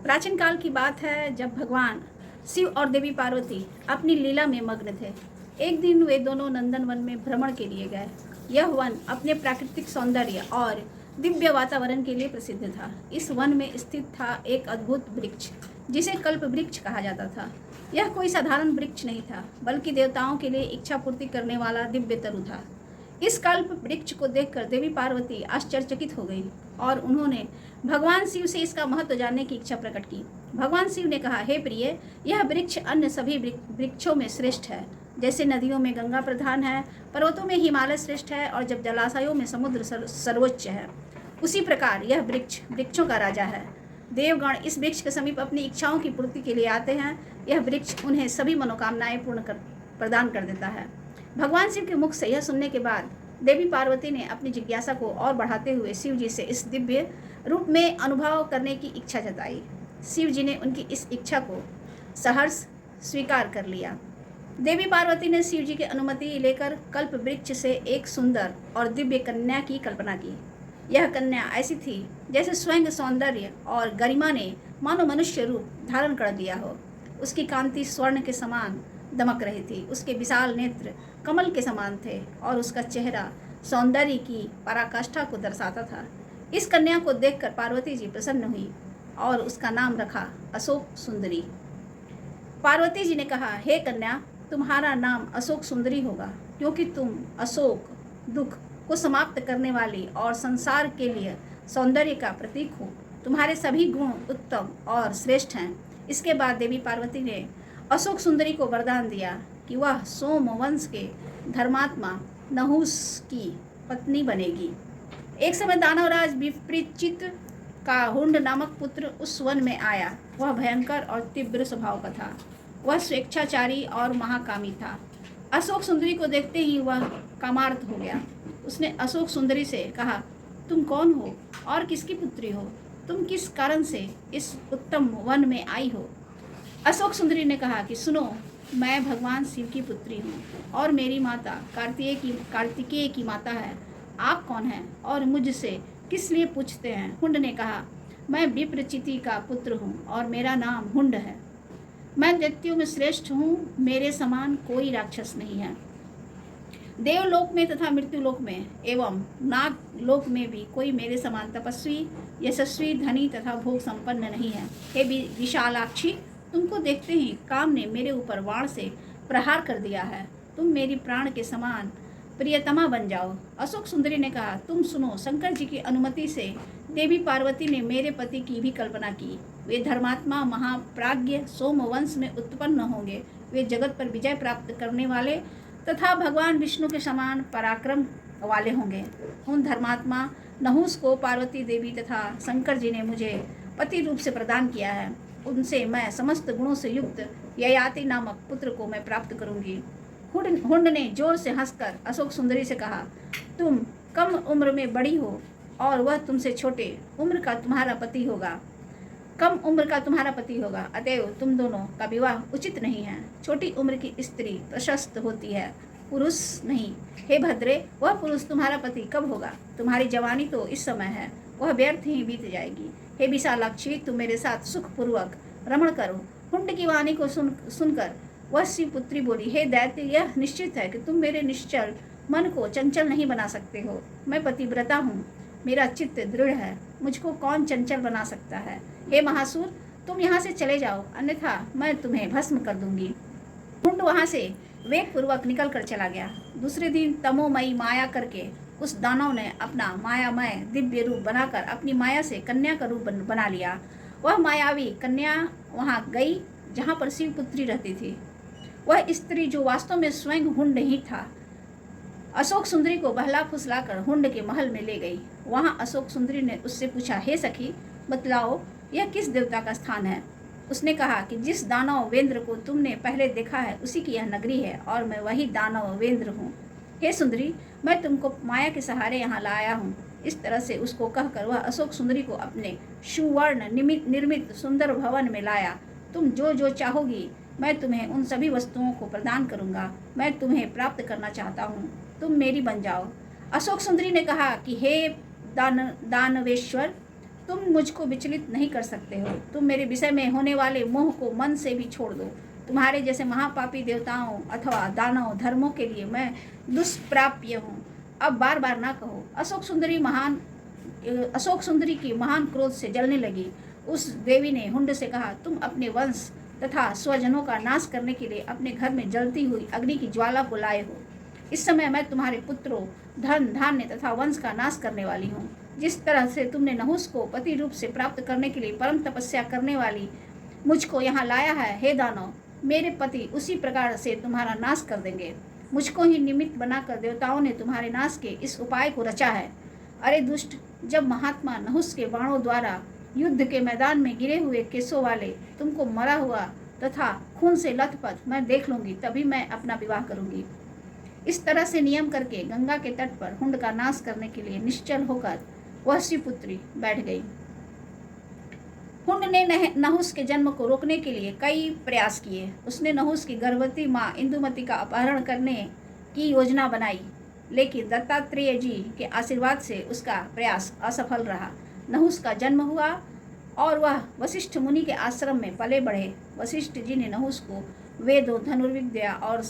प्राचीन काल की बात है जब भगवान शिव और देवी पार्वती अपनी लीला में मग्न थे। एक दिन वे दोनों नंदन वन में भ्रमण के लिए गए। यह वन अपने प्राकृतिक सौंदर्य और दिव्य वातावरण के लिए प्रसिद्ध था। इस वन में स्थित था एक अद्भुत वृक्ष जिसे कल्प वृक्ष कहा जाता था। यह कोई साधारण वृक्ष नहीं था, बल्कि देवताओं के लिए इच्छा पूर्ति करने वाला दिव्य तरु था। इस कल्प वृक्ष को देखकर देवी पार्वती आश्चर्यचकित हो गई और उन्होंने भगवान शिव से इसका महत्व जानने की इच्छा प्रकट की। भगवान शिव ने कहा, हे प्रिय, यह वृक्ष अन्य सभी वृक्षों में श्रेष्ठ है। जैसे नदियों में गंगा प्रधान है, पर्वतों में हिमालय श्रेष्ठ है और जब जलाशयों में समुद्र सर्वोच्च है, उसी प्रकार यह वृक्ष वृक्षों का राजा है। देवगण इस वृक्ष के समीप अपनी इच्छाओं की पूर्ति के लिए आते हैं। यह वृक्ष उन्हें सभी मनोकामनाएं प्रदान कर देता है। भगवान शिव के मुख से यह सुनने के बाद देवी पार्वती ने अपनी जिज्ञासा को और बढ़ाते हुए शिव जी से इस दिव्य रूप में अनुभव करने की इच्छा जताई। शिव जी ने उनकी इस इच्छा को सहर्ष स्वीकार कर लिया। देवी पार्वती ने शिव जी की अनुमति लेकर कल्प वृक्ष से एक सुंदर और दिव्य कन्या की कल्पना की। यह कन्या ऐसी थी जैसे स्वयं सौंदर्य और गरिमा ने मानो मनुष्य रूप धारण कर लिया हो। उसकी कांति स्वर्ण के समान दमक रही थी। उसके विशाल नेत्र कमल के समान थे और उसका चेहरा सौंदर्य की पराकाष्ठा को दर्शाता था। इस कन्या को देखकर पार्वती जी प्रसन्न हुई और उसका नाम रखा अशोक सुंदरी। पार्वती जी ने कहा, हे कन्या, तुम्हारा नाम अशोक सुंदरी होगा, क्योंकि तुम अशोक दुख को समाप्त करने वाली और संसार के लिए सौंदर्य का प्रतीक हो। तुम्हारे सभी गुण उत्तम और श्रेष्ठ हैं। इसके बाद देवी पार्वती ने अशोक सुंदरी को वरदान दिया कि वह सोम वंश के धर्मात्मा नहुस की पत्नी बनेगी। एक समय दानवराज विपरीचित का हुंड नामक पुत्र उस वन में आया। वह भयंकर और तीव्र स्वभाव का था। वह स्वेच्छाचारी और महाकामी था। अशोक सुंदरी को देखते ही वह कामार्थ हो गया। उसने अशोक सुंदरी से कहा, तुम कौन हो और किसकी पुत्री हो? तुम किस कारण से इस उत्तम वन में आई हो? अशोक सुंदरी ने कहा कि सुनो, मैं भगवान शिव की पुत्री हूँ और मेरी माता कार्तिकेय की माता है। आप कौन हैं और मुझसे किस लिए पूछते हैं? हुंड ने कहा, मैं विप्रचिति का पुत्र हूँ और मेरा नाम हुंड है। मैं दैत्यों में श्रेष्ठ हूँ। मेरे समान कोई राक्षस नहीं है। देवलोक में तथा मृत्युलोक में एवं नागलोक में भी कोई मेरे समान तपस्वी, यशस्वी, धनी तथा भोग संपन्न नहीं है। हे विशालाक्षी, तुमको देखते ही काम ने मेरे ऊपर वाण से प्रहार कर दिया है। तुम मेरी प्राण के समान प्रियतमा बन जाओ। अशोक सुंदरी ने कहा, तुम सुनो, शंकर जी की अनुमति से देवी पार्वती ने मेरे पति की भी कल्पना की। वे धर्मात्मा महाप्राज्ञ सोमवंश में उत्पन्न होंगे। वे जगत पर विजय प्राप्त करने वाले तथा भगवान विष्णु के समान पराक्रम वाले होंगे। उन धर्मात्मा नहुस को पार्वती देवी तथा शंकर जी ने मुझे पति रूप से प्रदान किया है। उनसे मैं समस्त गुणों से युक्त ययाति नामक पुत्र को मैं प्राप्त करूंगी। हुंड ने जोर से हंसकर अशोक सुंदरी से कहा, तुम कम उम्र में बड़ी हो और वह तुमसे छोटे उम्र का तुम्हारा पति होगा। कम उम्र का तुम्हारा पति होगा, अतएव तुम दोनों का विवाह उचित नहीं है। छोटी उम्र की स्त्री प्रशस्त होती है, पुरुष नहीं। हे भद्रे, वह पुरुष तुम्हारा पति कब होगा? तुम्हारी जवानी तो इस समय है, वह व्यर्थ ही बीत जाएगी। हे विशालाक्षी, तुम मेरे साथ सुखपूर्वक रमण करो। हुंड की वाणी को सुनकर वह शिव पुत्री बोली, हे दैत्य, यह निश्चित है कि तुम मेरे निश्चल मन को चंचल नहीं बना सकते हो। मैं पतिव्रता हूँ, मेरा चित्त दृढ़ है, मुझको कौन चंचल बना सकता है? हे महासुर, तुम यहाँ से चले जाओ, अन्यथा मैं तुम्हें भस्म कर दूंगी। हुंड वहाँ से वेगपूर्वक निकल कर चला गया। दूसरे दिन तमोमयी माया करके उस दानव ने अपना मायामय दिव्य रूप बनाकर अपनी माया से कन्या का रूप बना लिया। वह मायावी कन्या वहाँ गई जहाँ पर शिव पुत्री रहती थी। वह स्त्री जो वास्तव में स्वयं हुंड ही था, अशोक सुंदरी को बहला फुसलाकर हुंड के महल में ले गई। वहाँ अशोक सुंदरी ने उससे पूछा, हे सखी, बतलाओ यह किस देवता का स्थान है? उसने कहा कि जिस दानव वेंद्र को तुमने पहले देखा है उसी की यह नगरी है और मैं वही दानव वेंद्र हूँ। हे सुंदरी, मैं तुमको माया के सहारे यहाँ लाया हूँ। इस तरह से उसको कहकर वह अशोक सुंदरी को अपने सुवर्ण निर्मित सुंदर भवन में लाया। तुम जो जो चाहोगी मैं तुम्हें उन सभी वस्तुओं को प्रदान करूँगा। मैं तुम्हें प्राप्त करना चाहता हूँ, तुम मेरी बन जाओ। अशोक सुंदरी ने कहा कि हे दानवेश्वर, तुम मुझको विचलित नहीं कर सकते हो। तुम मेरे विषय में होने वाले मोह को मन से भी छोड़ दो। तुम्हारे जैसे महापापी देवताओं अथवा दानव धर्मों के लिए मैं दुष्प्राप्य हूँ। अब बार बार ना कहो। अशोक सुंदरी की महान क्रोध से जलने लगी। उस देवी ने हुंड से कहा, तुम अपने वंश तथा स्वजनों का नाश करने के लिए अपने घर में जलती हुई अग्नि की ज्वाला को लाए हो। इस समय मैं तुम्हारे पुत्रों, धन धान्य तथा वंश का नाश करने वाली हूँ। जिस तरह से तुमने नहुस को पति रूप से प्राप्त करने के लिए परम तपस्या करने वाली मुझको यहाँ लाया है, हे दानव, मेरे पति उसी प्रकार से तुम्हारा नाश कर देंगे। मुझको ही निमित्त बनाकर देवताओं ने तुम्हारे नाश के इस उपाय को रचा है। अरे दुष्ट, जब महात्मा नहुस के बाणों द्वारा युद्ध के मैदान में गिरे हुए केसों वाले तुमको मरा हुआ तथा खून से लथपथ मैं देख लूंगी, तभी मैं अपना विवाह करूंगी। इस तरह से नियम करके गंगा के तट पर हुंड का नाश करने के लिए निश्चल होकर वह शिवपुत्री बैठ गई। हुंड ने नहुस के जन्म को रोकने के लिए कई प्रयास किए। उसने नहुस की गर्भवती माँ इंदुमती का अपहरण करने की योजना बनाई, लेकिन दत्तात्रेय जी के आशीर्वाद से उसका प्रयास असफल रहा। नहुस का जन्म हुआ और वह वशिष्ठ मुनि के आश्रम में पले बढ़े। वशिष्ठ जी ने नहुस को वेदों, धनुर्विद्या और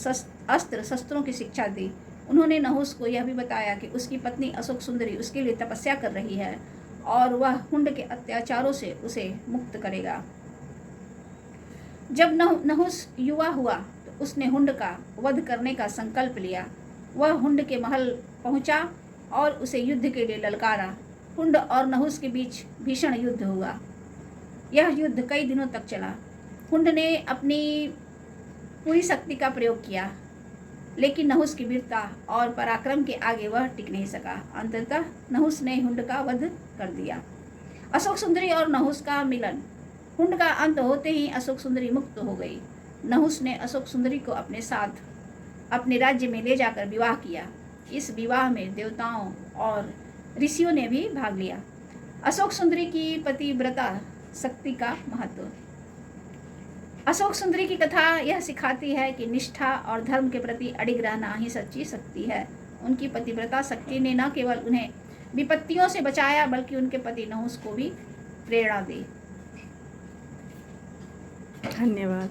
अस्त्र शस्त्रों की शिक्षा दी। उन्होंने नहुस को यह भी बताया कि उसकी पत्नी अशोक सुंदरी उसके लिए तपस्या कर रही है और वह हुंड के अत्याचारों से उसे मुक्त करेगा। जब नहुस युवा हुआ तो उसने हुंड का वध करने का संकल्प लिया। वह हुंड के महल पहुंचा और उसे युद्ध के लिए ललकारा। हुंड और नहुस के बीच भीषण युद्ध हुआ। यह युद्ध कई दिनों तक चला। हुंड ने अपनी पूरी शक्ति का प्रयोग किया, लेकिन नहुस की वीरता और पराक्रम के आगे वह टिक नहीं सका। अंततः नहुस ने हुंड का वध कर दिया। अशोक सुंदरी और नहुस का मिलन। हुंड का अंत होते ही अशोक सुंदरी मुक्त हो गई। नहुस ने अशोक सुंदरी को अपने साथ अपने राज्य में ले जाकर विवाह किया। इस विवाह में देवताओं और ऋषियों ने भी भाग लिया। अशोक सुंदरी की पतिव्रता शक्ति का महत्व। अशोक सुंदरी की कथा यह सिखाती है कि निष्ठा और धर्म के प्रति अडिग रहना ही सच्ची शक्ति है। उनकी पतिव्रता शक्ति ने न केवल उन्हें विपत्तियों से बचाया, बल्कि उनके पति नहुस को भी प्रेरणा दी। धन्यवाद।